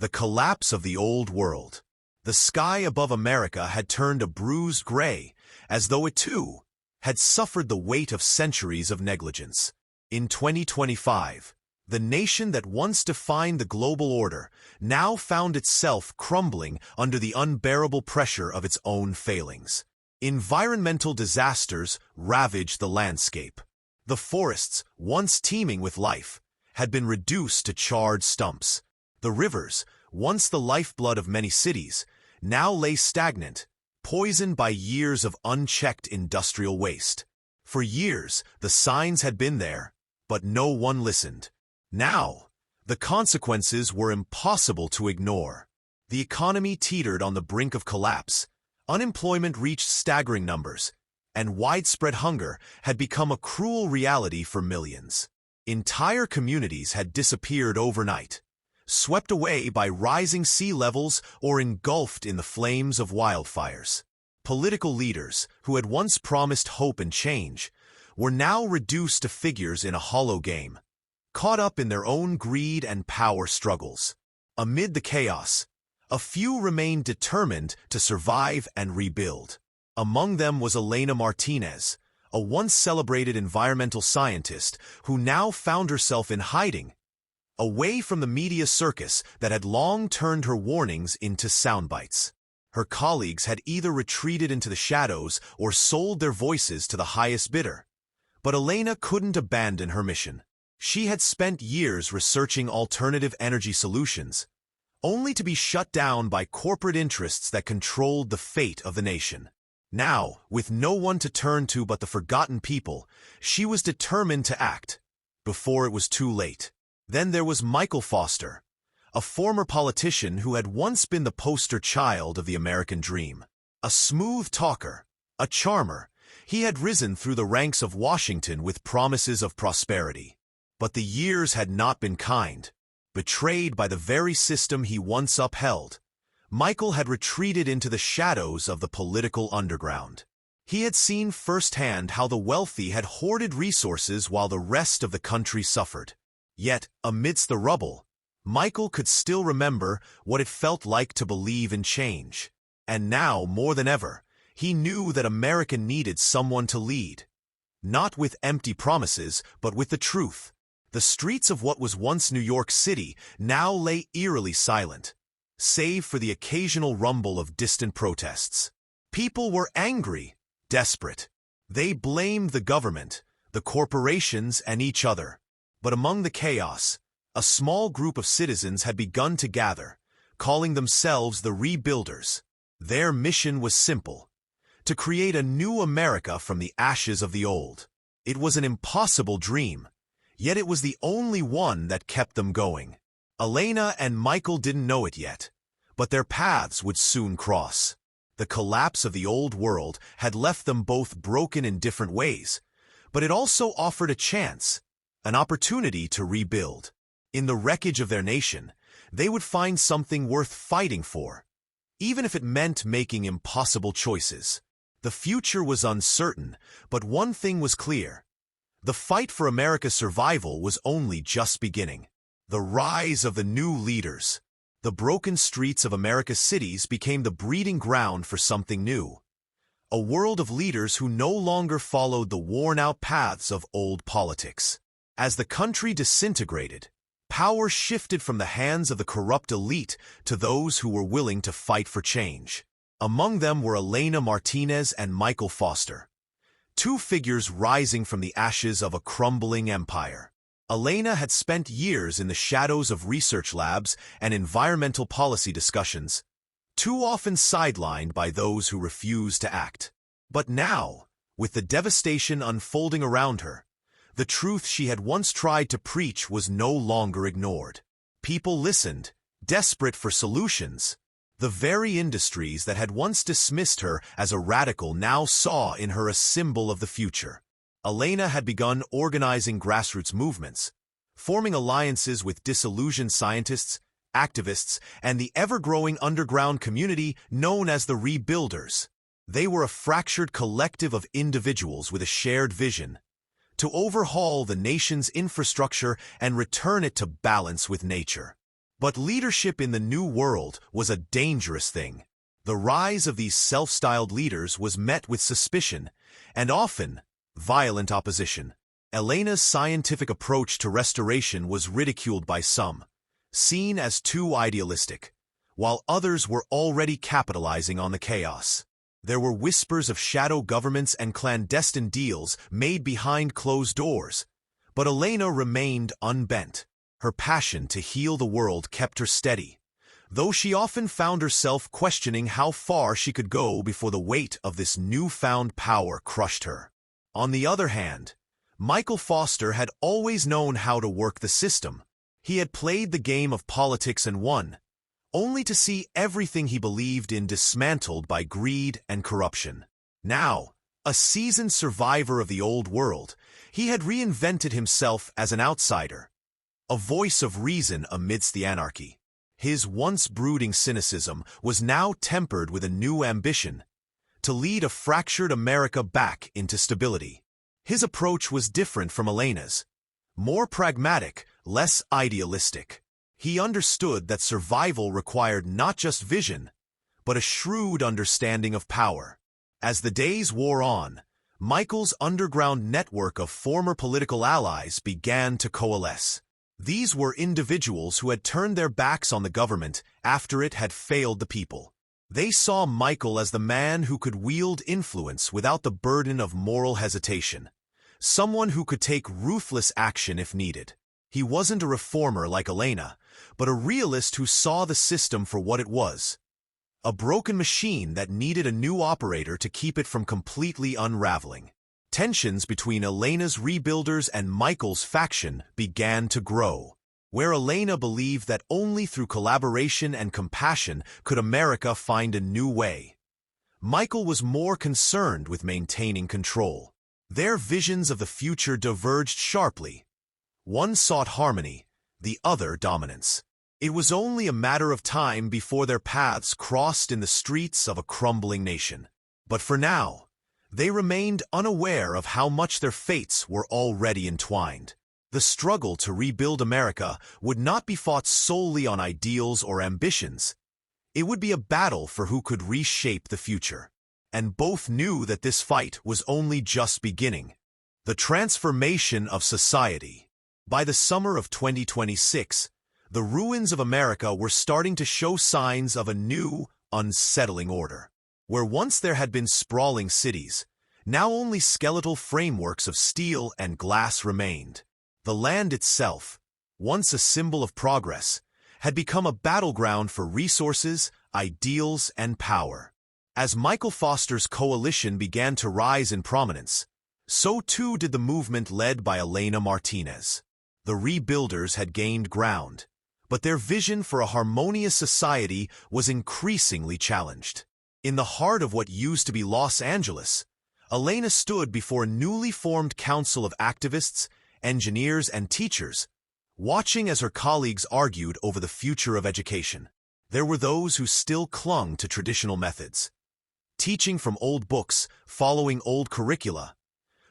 The collapse of the old world. The sky above America had turned a bruised gray, as though it too had suffered the weight of centuries of negligence. In 2025, the nation that once defined the global order now found itself crumbling under the unbearable pressure of its own failings. Environmental disasters ravaged the landscape. The forests, once teeming with life, had been reduced to charred stumps. The rivers, once the lifeblood of many cities, now lay stagnant, poisoned by years of unchecked industrial waste. For years, the signs had been there, but no one listened. Now, the consequences were impossible to ignore. The economy teetered on the brink of collapse, unemployment reached staggering numbers, and widespread hunger had become a cruel reality for millions. Entire communities had disappeared overnight, swept away by rising sea levels or engulfed in the flames of wildfires. Political leaders, who had once promised hope and change, were now reduced to figures in a hollow game, caught up in their own greed and power struggles. Amid the chaos, a few remained determined to survive and rebuild. Among them was Elena Martinez, a once celebrated environmental scientist who now found herself in hiding, away from the media circus that had long turned her warnings into soundbites. Her colleagues had either retreated into the shadows or sold their voices to the highest bidder. But Elena couldn't abandon her mission. She had spent years researching alternative energy solutions, only to be shut down by corporate interests that controlled the fate of the nation. Now, with no one to turn to but the forgotten people, she was determined to act, before it was too late. Then there was Michael Foster, a former politician who had once been the poster child of the American dream. A smooth talker, a charmer, he had risen through the ranks of Washington with promises of prosperity. But the years had not been kind. Betrayed by the very system he once upheld, Michael had retreated into the shadows of the political underground. He had seen firsthand how the wealthy had hoarded resources while the rest of the country suffered. Yet, amidst the rubble, Michael could still remember what it felt like to believe in change. And now, more than ever, he knew that America needed someone to lead. Not with empty promises, but with the truth. The streets of what was once New York City now lay eerily silent, save for the occasional rumble of distant protests. People were angry, desperate. They blamed the government, the corporations, and each other. But among the chaos, a small group of citizens had begun to gather, calling themselves the Rebuilders. Their mission was simple: to create a new America from the ashes of the old. It was an impossible dream, yet it was the only one that kept them going. Elena and Michael didn't know it yet, but their paths would soon cross. The collapse of the old world had left them both broken in different ways, but it also offered a chance, an opportunity to rebuild. In the wreckage of their nation, they would find something worth fighting for, even if it meant making impossible choices. The future was uncertain, but one thing was clear: the fight for America's survival was only just beginning. The rise of the new leaders. The broken streets of America's cities became the breeding ground for something new. A world of leaders who no longer followed the worn-out paths of old politics. As the country disintegrated, power shifted from the hands of the corrupt elite to those who were willing to fight for change. Among them were Elena Martinez and Michael Foster, two figures rising from the ashes of a crumbling empire. Elena had spent years in the shadows of research labs and environmental policy discussions, too often sidelined by those who refused to act. But now, with the devastation unfolding around her, the truth she had once tried to preach was no longer ignored. People listened, desperate for solutions. The very industries that had once dismissed her as a radical now saw in her a symbol of the future. Elena had begun organizing grassroots movements, forming alliances with disillusioned scientists, activists, and the ever-growing underground community known as the Rebuilders. They were a fractured collective of individuals with a shared vision: to overhaul the nation's infrastructure and return it to balance with nature. But leadership in the New World was a dangerous thing. The rise of these self-styled leaders was met with suspicion, and often violent opposition. Elena's scientific approach to restoration was ridiculed by some, seen as too idealistic, while others were already capitalizing on the chaos. There were whispers of shadow governments and clandestine deals made behind closed doors, but Elena remained unbent. Her passion to heal the world kept her steady, though she often found herself questioning how far she could go before the weight of this newfound power crushed her. On the other hand, Michael Foster had always known how to work the system. He had played the game of politics and won, only to see everything he believed in dismantled by greed and corruption. Now, a seasoned survivor of the old world, he had reinvented himself as an outsider, a voice of reason amidst the anarchy. His once brooding cynicism was now tempered with a new ambition: to lead a fractured America back into stability. His approach was different from Elena's, more pragmatic, less idealistic. He understood that survival required not just vision, but a shrewd understanding of power. As the days wore on, Michael's underground network of former political allies began to coalesce. These were individuals who had turned their backs on the government after it had failed the people. They saw Michael as the man who could wield influence without the burden of moral hesitation, someone who could take ruthless action if needed. He wasn't a reformer like Elena, but a realist who saw the system for what it was: a broken machine that needed a new operator to keep it from completely unraveling. Tensions between Elena's rebuilders and Michael's faction began to grow, where Elena believed that only through collaboration and compassion could America find a new way. Michael was more concerned with maintaining control. Their visions of the future diverged sharply. One sought harmony, the other dominance. It was only a matter of time before their paths crossed in the streets of a crumbling nation. But for now, they remained unaware of how much their fates were already entwined. The struggle to rebuild America would not be fought solely on ideals or ambitions. It would be a battle for who could reshape the future. And both knew that this fight was only just beginning. The transformation of society. By the summer of 2026, the ruins of America were starting to show signs of a new, unsettling order. Where once there had been sprawling cities, now only skeletal frameworks of steel and glass remained. The land itself, once a symbol of progress, had become a battleground for resources, ideals, and power. As Michael Foster's coalition began to rise in prominence, so too did the movement led by Elena Martinez. The rebuilders had gained ground, but their vision for a harmonious society was increasingly challenged. In the heart of what used to be Los Angeles, Elena stood before a newly formed council of activists, engineers, and teachers, watching as her colleagues argued over the future of education. There were those who still clung to traditional methods, teaching from old books, following old curricula.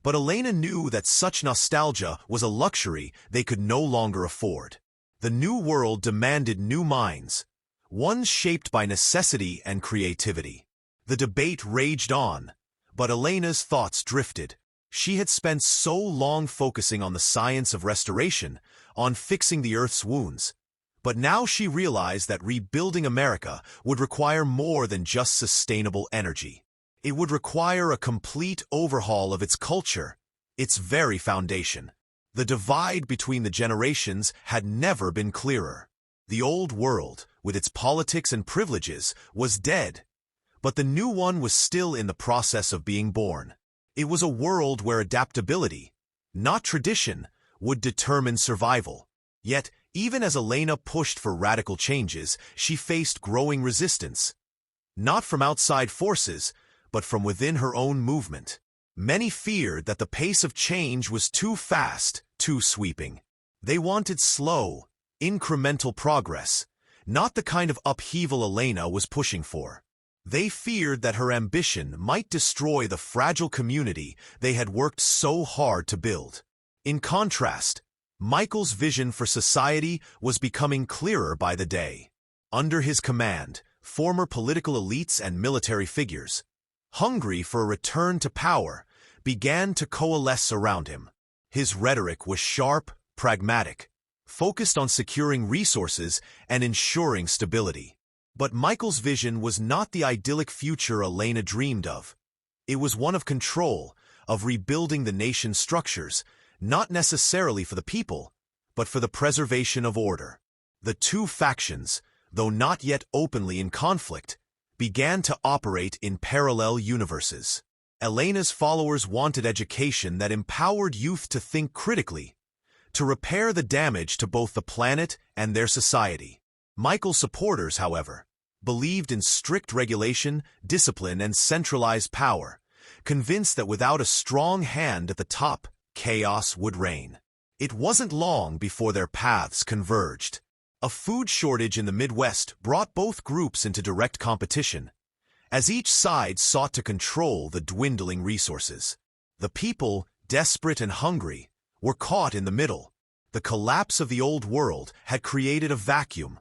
But Elena knew that such nostalgia was a luxury they could no longer afford. The new world demanded new minds, ones shaped by necessity and creativity. The debate raged on, but Elena's thoughts drifted. She had spent so long focusing on the science of restoration, on fixing the Earth's wounds. But now she realized that rebuilding America would require more than just sustainable energy. It would require a complete overhaul of its culture, its very foundation. The divide between the generations had never been clearer. The old world, with its politics and privileges, was dead, but the new one was still in the process of being born. It was a world where adaptability, not tradition, would determine survival. Yet, even as Elena pushed for radical changes, she faced growing resistance. Not from outside forces, but from within her own movement. Many feared that the pace of change was too fast, too sweeping. They wanted slow, incremental progress, not the kind of upheaval Elena was pushing for. They feared that her ambition might destroy the fragile community they had worked so hard to build. In contrast, Michael's vision for society was becoming clearer by the day. Under his command, former political elites and military figures, hungry for a return to power, began to coalesce around him. His rhetoric was sharp, pragmatic, focused on securing resources and ensuring stability. But Michael's vision was not the idyllic future Elena dreamed of. It was one of control, of rebuilding the nation's structures, not necessarily for the people, but for the preservation of order. The two factions, though not yet openly in conflict, began to operate in parallel universes. Elena's followers wanted education that empowered youth to think critically, to repair the damage to both the planet and their society. Michael's supporters, however, believed in strict regulation, discipline, and centralized power, convinced that without a strong hand at the top, chaos would reign. It wasn't long before their paths converged. A food shortage in the Midwest brought both groups into direct competition, as each side sought to control the dwindling resources. The people, desperate and hungry, were caught in the middle. The collapse of the old world had created a vacuum,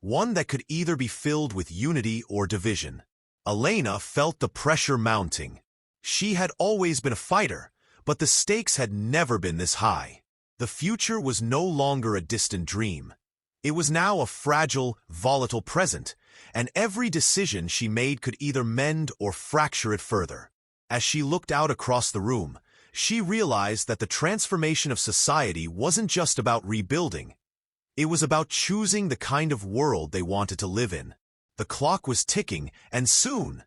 one that could either be filled with unity or division. Elena felt the pressure mounting. She had always been a fighter, but the stakes had never been this high. The future was no longer a distant dream. It was now a fragile, volatile present, and every decision she made could either mend or fracture it further. As she looked out across the room, she realized that the transformation of society wasn't just about rebuilding. It was about choosing the kind of world they wanted to live in. The clock was ticking, and soon,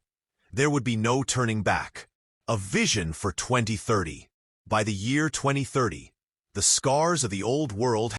there would be no turning back. A vision for 2030. By the year 2030, the scars of the old world